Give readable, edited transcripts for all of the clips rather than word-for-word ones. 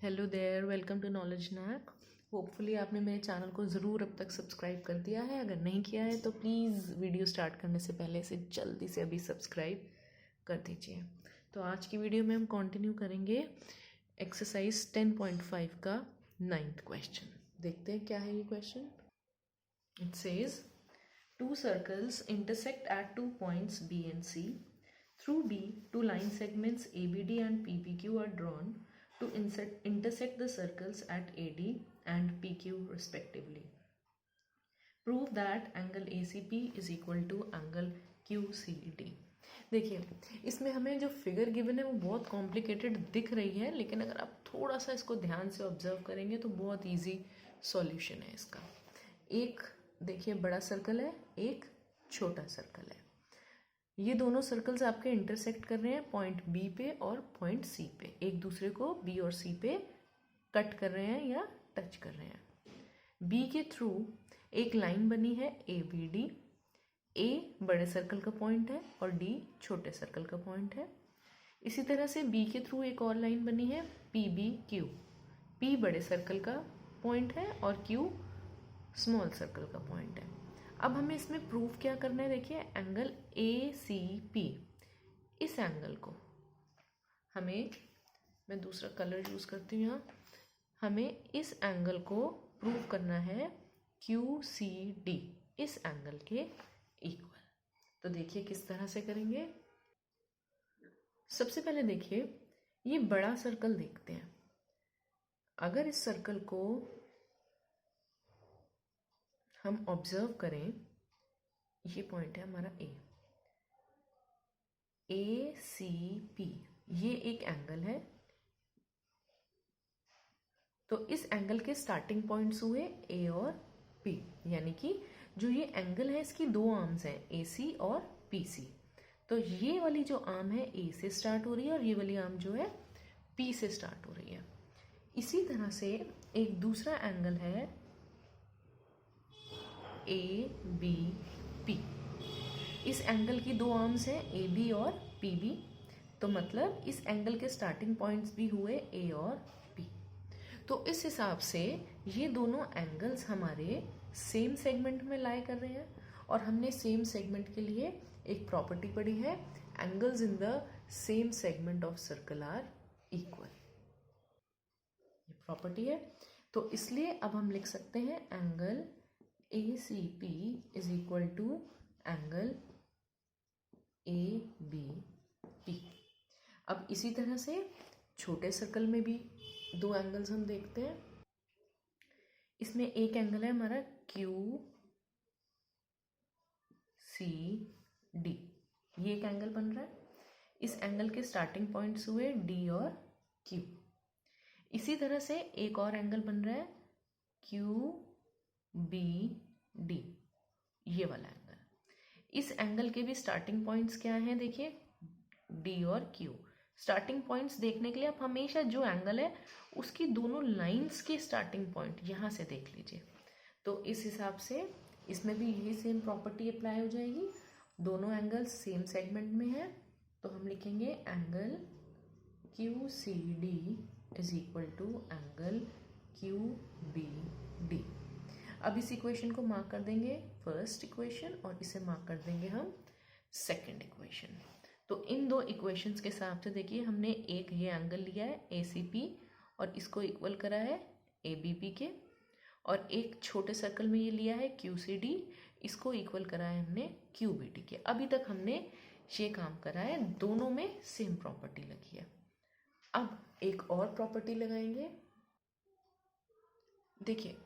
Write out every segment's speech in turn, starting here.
Hello there, welcome to knowledge knack. Hopefully आपने मेरे channel को ज़रूर अब तक सब्सक्राइब कर दिया है। अगर नहीं किया है तो प्लीज़ वीडियो स्टार्ट करने से पहले इसे जल्दी से अभी सब्सक्राइब कर दीजिए। तो आज की वीडियो में हम कंटिन्यू करेंगे एक्सरसाइज 10.5 का 9th क्वेश्चन। देखते हैं क्या है ये question. It says two circles intersect at 2 points B and C. Through B, two line segments ABD and PPQ are drawn to intersect the circles at AD and PQ respectively. Prove that angle ACP is equal to angle QCD. देखिए, इसमें हमें जो figure given है वो बहुत complicated दिख रही है, लेकिन अगर आप थोड़ा सा इसको ध्यान से ऑब्जर्व करेंगे तो बहुत इजी सॉल्यूशन है इसका। एक देखिए बड़ा सर्कल है, एक छोटा सर्कल है। ये दोनों सर्कल्स आपके इंटरसेक्ट कर रहे हैं पॉइंट बी पे और पॉइंट सी पे, एक दूसरे को बी और सी पे कट कर रहे हैं या टच कर रहे हैं। बी के थ्रू एक लाइन बनी है ए बी डी। ए बड़े सर्कल का पॉइंट है और डी छोटे सर्कल का पॉइंट है। इसी तरह से बी के थ्रू एक और लाइन बनी है पी बी क्यू। पी बड़े सर्कल का पॉइंट है और क्यू स्मॉल सर्कल का पॉइंट है। अब हमें इसमें प्रूफ क्या करना है, देखिए एंगल ए सी पी, इस एंगल को हमें, मैं दूसरा कलर यूज करती हूँ यहाँ, हमें इस एंगल को प्रूव करना है क्यू सी डी, इस एंगल के इक्वल। तो देखिए किस तरह से करेंगे। सबसे पहले देखिए ये बड़ा सर्कल देखते हैं। अगर इस सर्कल को हम ऑब्जर्व करें, ये पॉइंट है हमारा ए सी पी, ये एक एंगल है। तो इस एंगल के स्टार्टिंग पॉइंट्स हुए ए और पी, यानी कि जो ये एंगल है इसकी दो आर्म्स हैं ए सी और पी सी। तो ये वाली जो आर्म है ए से स्टार्ट हो रही है और ये वाली आर्म जो है पी से स्टार्ट हो रही है। इसी तरह से एक दूसरा एंगल है ए बी पी। इस एंगल की दो आर्म्स हैं ए बी और पी बी। तो मतलब इस एंगल के स्टार्टिंग पॉइंट्स भी हुए ए और पी। तो इस हिसाब से ये दोनों एंगल्स हमारे सेम सेगमेंट में लाई कर रहे हैं और हमने सेम सेगमेंट के लिए एक प्रॉपर्टी पढ़ी है, angles in the same segment of circle are equal. ये प्रॉपर्टी है। तो इसलिए अब हम लिख सकते हैं angle ACP is equal to angle ABP। अब इसी तरह से छोटे सर्कल में भी दो एंगल्स हम देखते हैं। इसमें एक एंगल है हमारा QCD, ये एक एंगल बन रहा है। इस एंगल के स्टार्टिंग पॉइंट्स हुए D और Q। इसी तरह से एक और एंगल बन रहा है QBD, ये वाला एंगल। इस एंगल के भी स्टार्टिंग पॉइंट्स क्या हैं, देखिए D और Q। स्टार्टिंग पॉइंट्स देखने के लिए आप हमेशा जो एंगल है उसकी दोनों लाइंस के स्टार्टिंग पॉइंट यहाँ से देख लीजिए। तो इस हिसाब से इसमें भी यही सेम प्रॉपर्टी अप्लाई हो जाएगी। दोनों एंगल्स सेम सेगमेंट में है, तो हम लिखेंगे angle QCD is equal to angle QBD। अब इस इक्वेशन को मार्क कर देंगे फर्स्ट इक्वेशन और इसे मार्क कर देंगे हम सेकंड इक्वेशन। तो इन दो इक्वेशंस के हिसाब से देखिए हमने एक ये एंगल लिया है ACP और इसको इक्वल करा है ABP के, और एक छोटे सर्कल में ये लिया है QCD, इसको इक्वल करा है हमने QBD के। अभी तक हमने ये काम करा है, दोनों में सेम प्रॉपर्टी लगी है। अब एक और प्रॉपर्टी लगाएंगे। देखिए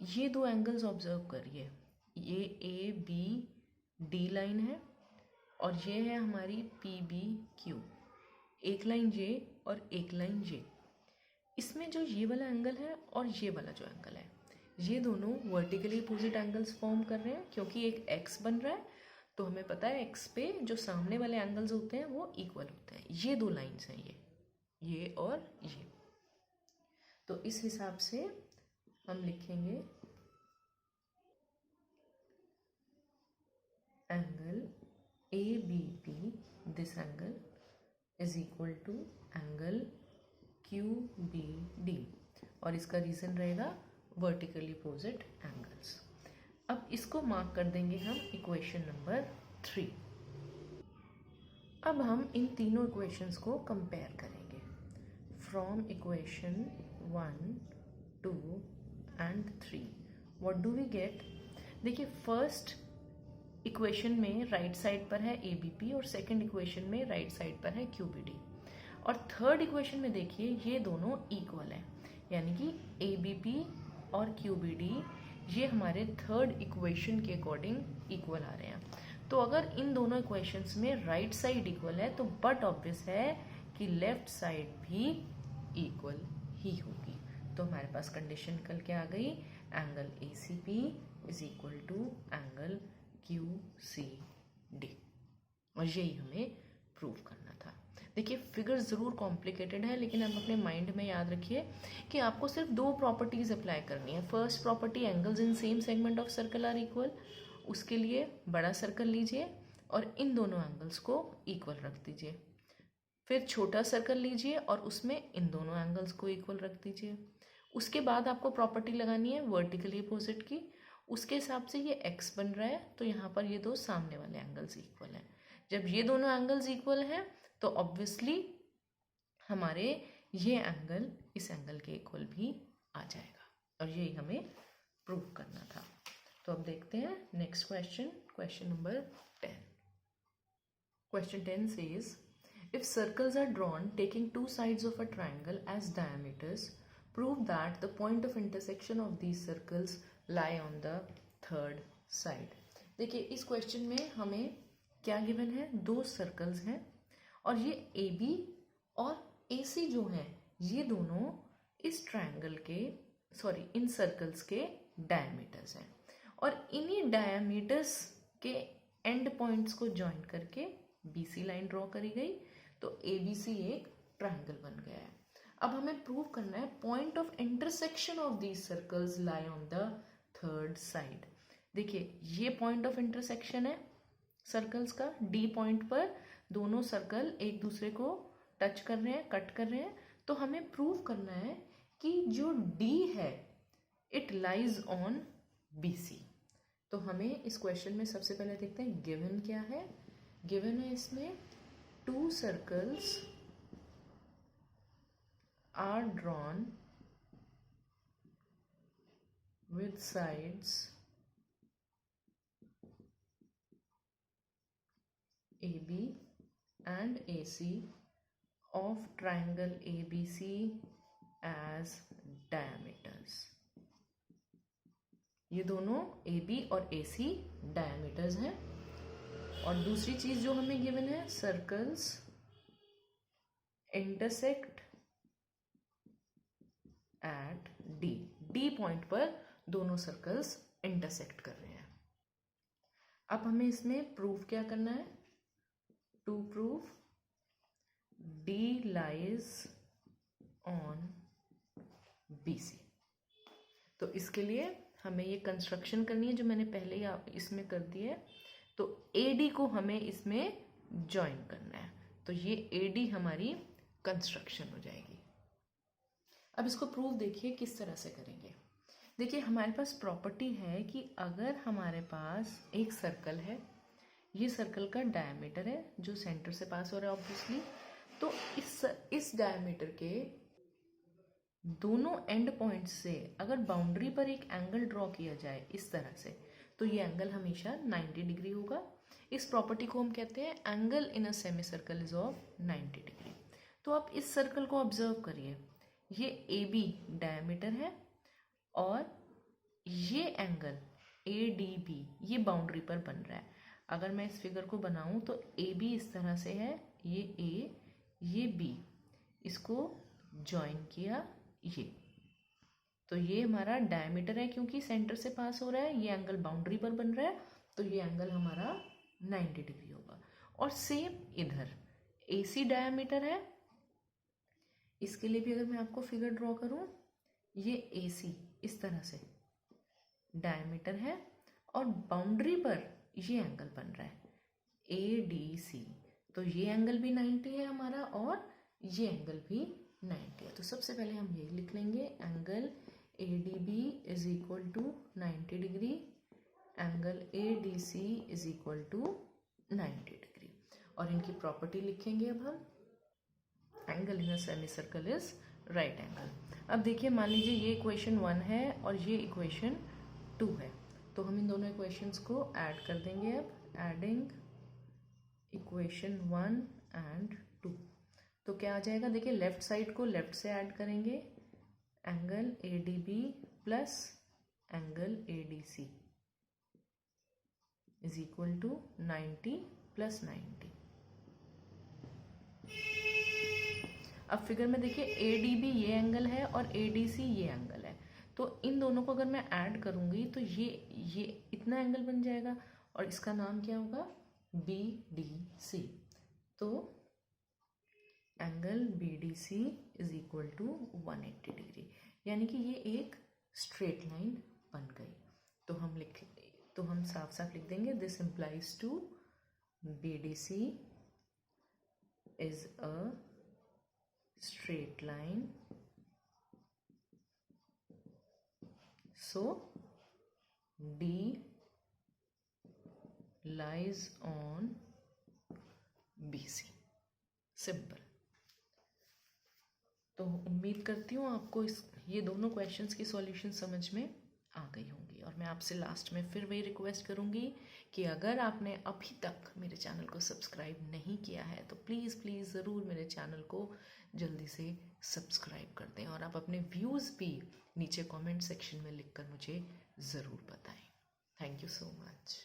ये दो एंगल्स ऑब्जर्व करिए, ये ABD लाइन है और ये है हमारी PBQ, एक लाइन ये और एक लाइन ये। इसमें जो ये वाला एंगल है और ये वाला जो एंगल है, ये दोनों वर्टिकली अपोजिट एंगल्स फॉर्म कर रहे हैं, क्योंकि एक x बन रहा है तो हमें पता है x पे जो सामने वाले एंगल्स होते हैं वो इक्वल होते हैं। ये दो लाइंस हैं ये और ये। तो इस हिसाब से हम लिखेंगे angle ABP, this angle is equal to angle QBD। और इसका रीज़न रहेगा वर्टिकली अपोजिट एंगल्स। अब इसको मार्क कर देंगे हम इक्वेशन नंबर 3। अब हम इन तीनों इक्वेशंस को कंपेयर करेंगे from equation 1, 2 and 3। What do we get? देखिए, फर्स्ट इक्वेशन में राइट साइड पर है ABP और सेकंड इक्वेशन में राइट साइड पर है QBD, और थर्ड इक्वेशन में देखिए ये दोनों इक्वल है, यानी कि ABP और QBD ये हमारे थर्ड इक्वेशन के अकॉर्डिंग इक्वल आ रहे हैं। तो अगर इन दोनों इक्वेशंस में राइट साइड इक्वल है तो बट ऑब्वियस है कि लेफ्ट साइड भी इक्वल ही होगी। तो हमारे पास कंडीशन निकल के आ गई, angle ACP is equal to angle QCD, और यही हमें प्रूव करना था। देखिए, फिगर ज़रूर कॉम्प्लिकेटेड है, लेकिन आप अपने माइंड में याद रखिए कि आपको सिर्फ 2 प्रॉपर्टीज़ अप्लाई करनी है। First property, angles in same segment of circle are equal, उसके लिए बड़ा सर्कल लीजिए और इन दोनों एंगल्स को इक्वल रख दीजिए। फिर छोटा सर्कल लीजिए और उसमें इन दोनों एंगल्स को इक्वल रख दीजिए। उसके बाद आपको प्रॉपर्टी लगानी है वर्टिकली अपोजिट की, उसके हिसाब से ये x बन रहा है, तो यहाँ पर ये दो सामने वाले एंगल्स इक्वल हैं। जब ये दोनों एंगल्स इक्वल हैं तो ऑब्वियसली हमारे ये एंगल इस एंगल के इक्वल भी आ जाएगा, और यही हमें प्रूव करना था। तो अब देखते हैं next question, question number 10। Question 10 says, if circles are drawn taking two sides of a triangle as diameters, prove that the point of intersection of these circles lie on the third side। देखिए, इस question में हमें क्या given है? 2 circles हैं और ये AB और AC जो हैं ये दोनों इस ट्रायंगल के इन सर्कल्स के डायमीटर्स हैं, और इन्हीं डायमीटर्स के एंड पॉइंट्स को ज्वाइन करके BC लाइन ड्रॉ करी गई, तो ABC एक ट्रायंगल बन गया है। अब हमें प्रूव करना है point of intersection of these circles lie on the third side. देखिए, ये पॉइंट ऑफ इंटरसेक्शन है सर्कल्स का, D पॉइंट पर दोनों सर्कल एक दूसरे को टच कर रहे हैं, कट कर रहे हैं। तो हमें प्रूव करना है कि जो D है इट लाइज ऑन BC। तो हमें इस क्वेश्चन में सबसे पहले देखते हैं गिवन क्या है। गिवन है इसमें 2 circles are drawn with sides AB and AC of triangle ABC as diameters। ये दोनों AB और AC डायमीटर्स हैं। और दूसरी चीज जो हमें गिवन है, circles intersect at D point पर दोनों सर्कल्स इंटरसेक्ट कर रहे हैं। अब हमें इसमें प्रूफ क्या करना है? To prove D lies on BC। तो इसके लिए हमें ये कंस्ट्रक्शन करनी है जो मैंने पहले ही इसमें कर दी है। तो AD को हमें इसमें ज्वाइन करना है, तो ये AD हमारी कंस्ट्रक्शन हो जाएगी। अब इसको प्रूव देखिए किस तरह से करेंगे। देखिए, हमारे पास प्रॉपर्टी है कि अगर हमारे पास एक सर्कल है, ये सर्कल का डायमीटर है जो सेंटर से पास हो रहा है ऑब्वियसली, तो इस डायमीटर के दोनों एंड पॉइंट्स से अगर बाउंड्री पर एक एंगल ड्रॉ किया जाए इस तरह से, तो ये एंगल हमेशा 90 डिग्री होगा। इस प्रॉपर्टी को हम कहते हैं angle in a semicircle is of 90 degree. तो आप इस सर्कल को ऑब्जर्व करिए, ये AB डायमीटर है और ये एंगल ADB ये बाउंड्री पर बन रहा है। अगर मैं इस फिगर को बनाऊं तो AB इस तरह से है, ये A ये B, इसको ज्वाइन किया ये, तो ये हमारा डायमीटर है क्योंकि सेंटर से पास हो रहा है, ये एंगल बाउंड्री पर बन रहा है, तो ये एंगल हमारा 90 डिग्री होगा। और सेम इधर AC डायमीटर है, इसके लिए भी अगर मैं आपको फिगर ड्रॉ करूं, ये AC इस तरह से डायमीटर है और बाउंड्री पर ये एंगल बन रहा है ADC, तो ये एंगल भी 90 है हमारा और ये एंगल भी 90 है। तो सबसे पहले हम ये लिख लेंगे, angle ADB is equal to 90 degree, angle ADC is equal to 90 degree. और इनकी प्रॉपर्टी लिखेंगे अब हम, angle in a semicircle is right angle. अब देखिए, मान लीजिए ये इक्वेशन 1 है और ये इक्वेशन 2 है, तो हम इन दोनों इक्वेशंस को ऐड कर देंगे। अब एडिंग इक्वेशन 1 एंड 2, तो क्या आ जाएगा, देखिए लेफ्ट साइड को लेफ्ट से ऐड करेंगे, angle ADB plus angle ADC is equal to 90 plus 90। अब फिगर में देखिए ADB ये एंगल है और ADC ये एंगल है, तो इन दोनों को अगर मैं ऐड करूंगी तो ये इतना एंगल बन जाएगा और इसका नाम क्या होगा, BDC। तो angle BDC is equal to 180 degree, यानी कि ये एक स्ट्रेट लाइन बन गई। तो हम साफ साफ लिख देंगे, this implies to BDC is a straight line, so D lies on BC। Simple. तो उम्मीद करती हूँ आपको ये दोनों क्वेश्चंस की सॉल्यूशन समझ में आ गई होंगी। और मैं आपसे लास्ट में फिर वही रिक्वेस्ट करूँगी कि अगर आपने अभी तक मेरे चैनल को सब्सक्राइब नहीं किया है तो प्लीज़ प्लीज़ ज़रूर मेरे चैनल को जल्दी से सब्सक्राइब कर दें, और आप अपने व्यूज़ भी नीचे कमेंट सेक्शन में लिखकर मुझे ज़रूर बताएं। Thank you so much.